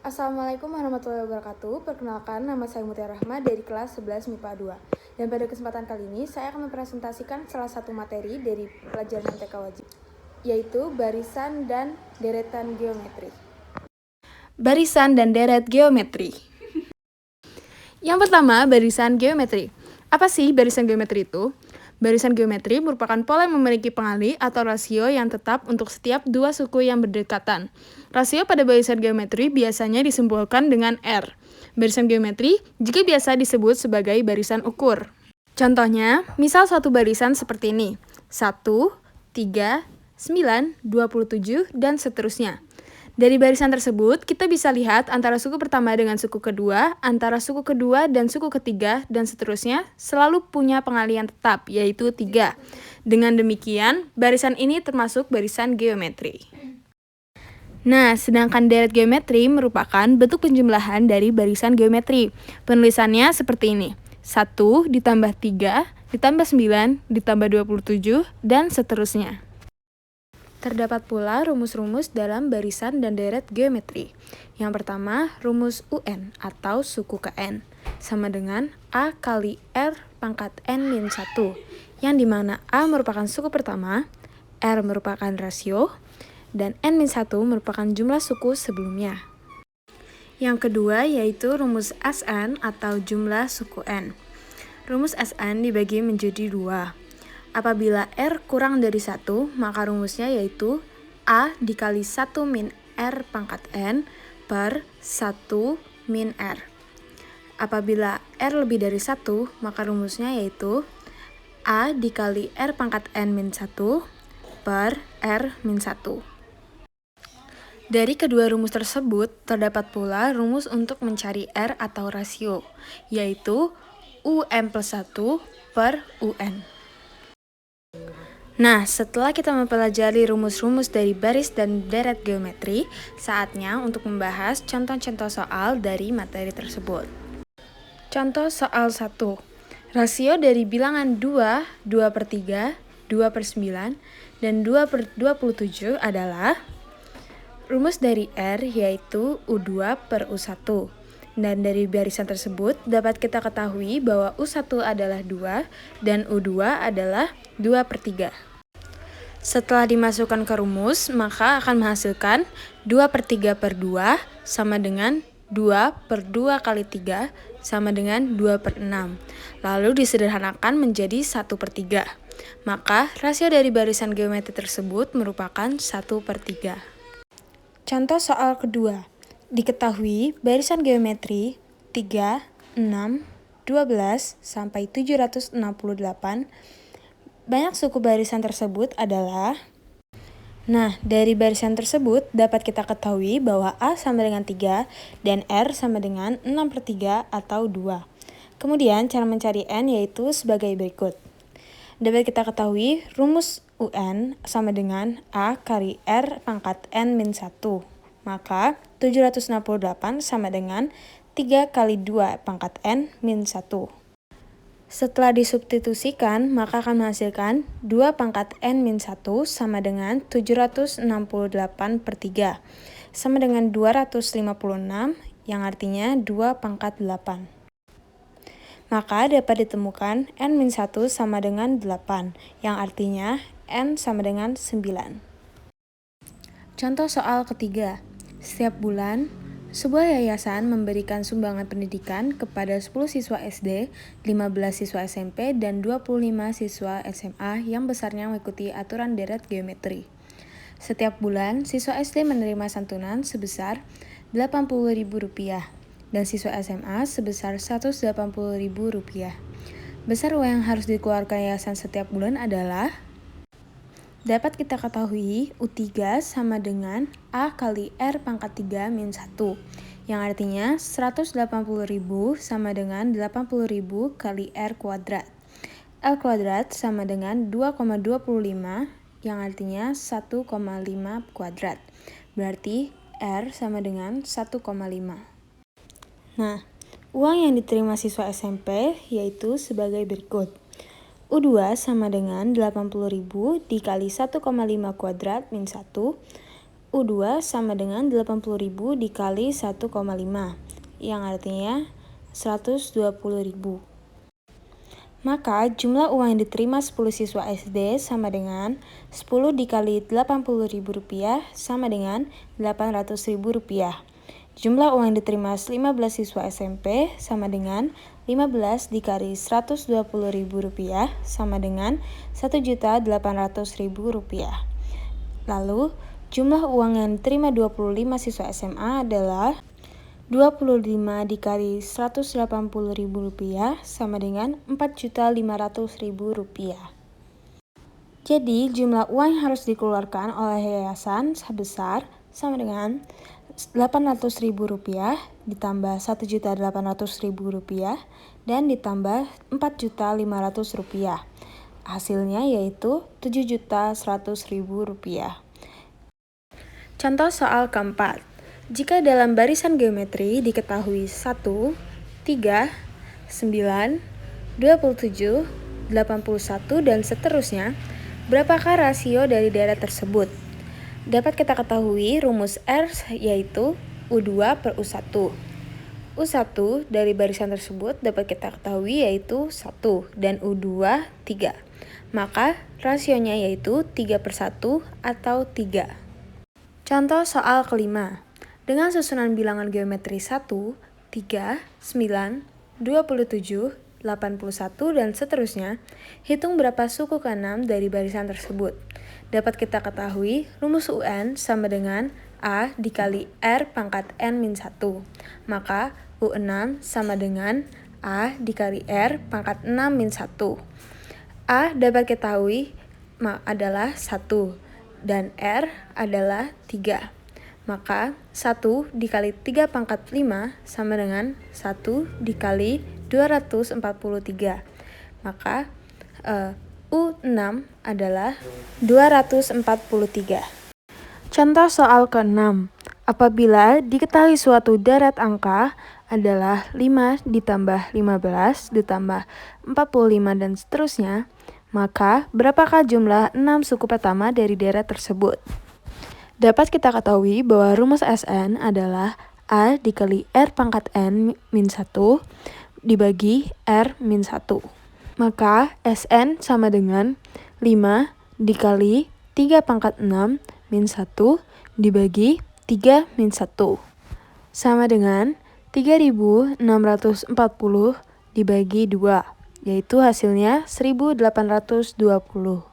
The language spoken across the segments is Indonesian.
Assalamualaikum warahmatullahi wabarakatuh. Perkenalkan, nama saya Mutiara Rahma dari kelas 11 MIPA 2. Dan pada kesempatan kali ini, saya akan mempresentasikan salah satu materi dari pelajaran MTK wajib, yaitu barisan dan deretan geometri. Barisan dan deret geometri. Yang pertama, barisan geometri. Apa sih barisan geometri itu? Barisan geometri merupakan pola yang memiliki pengali atau rasio yang tetap untuk setiap dua suku yang berdekatan. Rasio pada barisan geometri biasanya disimbolkan dengan R. Barisan geometri juga biasa disebut sebagai barisan ukur. Contohnya, misal suatu barisan seperti ini: 1, 3, 9, 27, dan seterusnya. Dari barisan tersebut, kita bisa lihat antara suku pertama dengan suku kedua, antara suku kedua dan suku ketiga, dan seterusnya selalu punya pengalian tetap, yaitu 3. Dengan demikian, barisan ini termasuk barisan geometri. Nah, sedangkan deret geometri merupakan bentuk penjumlahan dari barisan geometri. Penulisannya seperti ini: 1 ditambah 3, ditambah 9, ditambah 27, dan seterusnya. Terdapat pula rumus-rumus dalam barisan dan deret geometri. Yang pertama, rumus UN atau suku ke N sama dengan A kali R pangkat N-1, yang dimana A merupakan suku pertama, R merupakan rasio, dan N-1 merupakan jumlah suku sebelumnya. Yang kedua yaitu rumus SN atau jumlah suku N. Rumus SN dibagi menjadi 2. Apabila R kurang dari 1, maka rumusnya yaitu A dikali 1 min R pangkat N per 1 min R. Apabila R lebih dari 1, maka rumusnya yaitu A dikali R pangkat N min 1 per R min 1. Dari kedua rumus tersebut, terdapat pula rumus untuk mencari R atau rasio, yaitu UN plus 1 per UN. Nah, setelah kita mempelajari rumus-rumus dari baris dan deret geometri, saatnya untuk membahas contoh-contoh soal dari materi tersebut. Contoh soal 1. Rasio dari bilangan 2, 2 per 3, 2 per 9, dan 2 per 27 adalah rumus dari R yaitu U2 per U1. Dan dari barisan tersebut dapat kita ketahui bahwa U1 adalah 2 dan U2 adalah 2 per 3. Setelah dimasukkan ke rumus, maka akan menghasilkan 2 per 3 per 2 sama dengan 2 per 2 kali 3 sama dengan 2 per 6. Lalu disederhanakan menjadi 1 per 3. Maka rasio dari barisan geometri tersebut merupakan 1 per 3. Contoh soal kedua. Diketahui barisan geometri 3, 6, 12, sampai 768. Banyak suku barisan tersebut adalah... Nah, dari barisan tersebut dapat kita ketahui bahwa A sama dengan 3 dan R sama dengan 6 per 3 atau 2. Kemudian cara mencari N yaitu sebagai berikut. Dapat kita ketahui rumus UN sama dengan A kali R pangkat N min 1. Maka 768 sama dengan 3 kali 2 pangkat N min 1. Setelah disubstitusikan, maka akan menghasilkan 2 pangkat N min 1 sama dengan 768 per 3, sama dengan 256, yang artinya 2 pangkat 8. Maka dapat ditemukan N min 1 sama dengan 8, yang artinya N sama dengan 9. Contoh soal ketiga. Setiap bulan, sebuah yayasan memberikan sumbangan pendidikan kepada 10 siswa SD, 15 siswa SMP, dan 25 siswa SMA yang besarnya mengikuti aturan deret geometri. Setiap bulan, siswa SD menerima santunan sebesar Rp80.000 dan siswa SMA sebesar Rp180.000. Besar uang yang harus dikeluarkan yayasan setiap bulan adalah... Dapat kita ketahui U3 sama dengan A kali R pangkat 3 min 1, yang artinya 180.000 sama dengan 80.000 kali R kuadrat. L kuadrat sama dengan 2,25, yang artinya 1,5 kuadrat. Berarti R sama dengan 1,5. Nah, uang yang diterima siswa SMP yaitu sebagai berikut. U2 sama dengan 80.000 dikali 1,5 kuadrat min 1 U2 sama dengan 80.000 dikali 1,5, yang artinya 120.000. Maka jumlah uang yang diterima 10 siswa SD sama dengan 10 dikali Rp80.000 sama dengan Rp800.000. Jumlah uang yang diterima 15 siswa SMP sama dengan 15 dikali Rp120.000 sama dengan Rp1.800.000. Lalu, jumlah uang yang diterima 25 siswa SMA adalah 25 dikali Rp180.000 sama dengan Rp4.500.000. Jadi, jumlah uang yang harus dikeluarkan oleh yayasan sebesar sama dengan Rp800.000 ditambah Rp1.800.000 dan ditambah Rp4.500.000. Hasilnya yaitu Rp7.100.000. Contoh soal keempat. Jika dalam barisan geometri diketahui 1, 3, 9, 27, 81, dan seterusnya, berapakah rasio dari deret tersebut? Dapat kita ketahui rumus R yaitu U2 per U1. U1 dari barisan tersebut dapat kita ketahui yaitu 1 dan U2 3. Maka rasionya yaitu 3/1 atau 3. Contoh soal kelima. Dengan susunan bilangan geometri 1, 3, 9, 27, 81, dan seterusnya, hitung berapa suku ke-6 dari barisan tersebut. Dapat kita ketahui rumus UN sama dengan A dikali R pangkat N-1. Maka U6 sama dengan A dikali R pangkat 6-1. A dapat kita ketahui adalah 1 dan R adalah 3. Maka 1 dikali 3 pangkat 5 sama dengan 1 dikali 243. Maka U6 adalah 243. Contoh soal ke-6. Apabila diketahui suatu deret angka adalah 5 ditambah 15 ditambah 45 dan seterusnya, maka berapakah jumlah 6 suku pertama dari deret tersebut? Dapat kita ketahui bahwa rumus Sn adalah A dikali R pangkat N-1 dibagi R-1. Maka Sn sama dengan 5 dikali 3 pangkat 6 min 1 dibagi 3-1. Sama dengan 3.640 dibagi 2, yaitu hasilnya 1.820.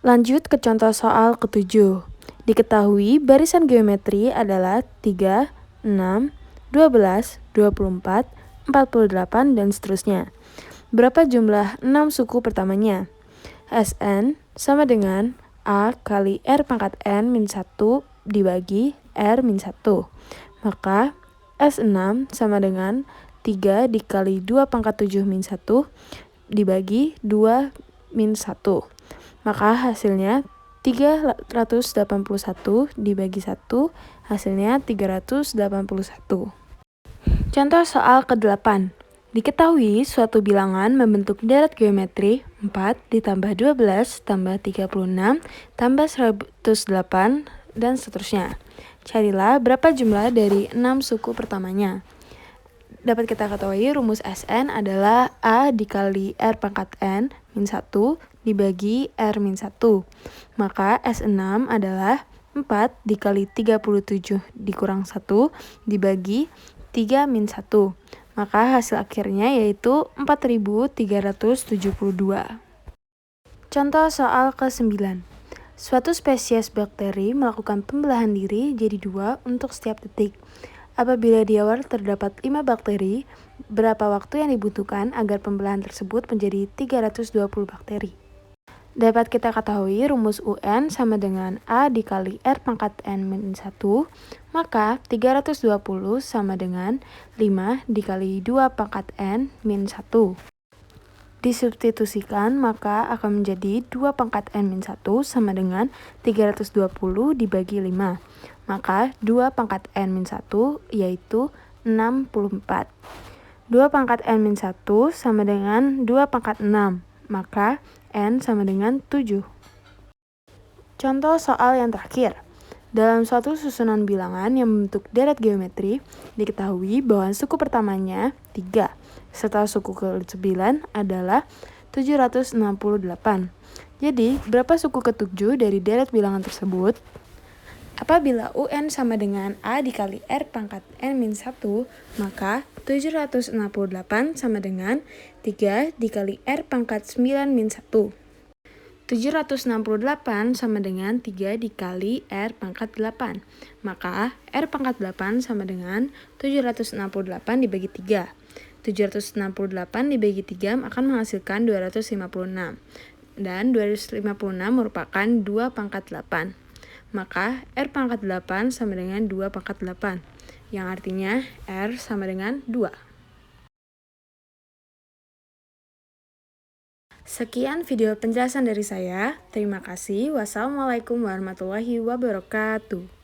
Lanjut ke contoh soal ke-7. Diketahui barisan geometri adalah 3, 6, 12, 24, 48, dan seterusnya. Berapa jumlah 6 suku pertamanya? Sn sama dengan A kali R pangkat N-1 dibagi R-1. Maka S6 sama dengan 3 dikali 2 pangkat 7-1 dibagi 2-1. Maka hasilnya 381 dibagi 1, hasilnya 381. Contoh soal ke-8. Diketahui suatu bilangan membentuk deret geometri 4 ditambah 12 tambah 36 tambah 108 dan seterusnya. Carilah berapa jumlah dari 6 suku pertamanya. Dapat kita ketahui rumus Sn adalah A dikali R pangkat N-1 dibagi R-1. Maka S6 adalah 4 dikali 37 dikurang 1 dibagi 3-1. Maka hasil akhirnya yaitu 4.372. Contoh soal ke-9. Suatu spesies bakteri melakukan pembelahan diri jadi 2 untuk setiap detik. Apabila di awal terdapat 5 bakteri, berapa waktu yang dibutuhkan agar pembelahan tersebut menjadi 320 bakteri? Dapat kita ketahui rumus UN sama dengan A dikali R pangkat N-1, maka 320 sama dengan 5 dikali 2 pangkat N-1. Disubstitusikan maka akan menjadi 2 pangkat N-1 sama dengan 320 dibagi 5. Maka 2 pangkat N-1 yaitu 64. 2 pangkat N-1 sama dengan 2 pangkat 6, maka N sama dengan 7. Contoh soal yang terakhir. Dalam suatu susunan bilangan yang membentuk deret geometri, diketahui bahwa suku pertamanya 3, serta suku ke-9 adalah 768. Jadi, berapa suku ke-7 dari deret bilangan tersebut? Apabila UN sama dengan A dikali R pangkat N-1, maka 768 sama dengan 3 dikali R pangkat 9-1. 768 sama dengan 3 dikali R pangkat 8. Maka R pangkat 8 sama dengan 768 dibagi 3. 768 dibagi 3 akan menghasilkan 256. Dan 256 merupakan 2 pangkat 8. Maka R pangkat 8 sama dengan 2 pangkat 8. Yang artinya R sama dengan 2. Sekian video penjelasan dari saya. Terima kasih. Wassalamualaikum warahmatullahi wabarakatuh.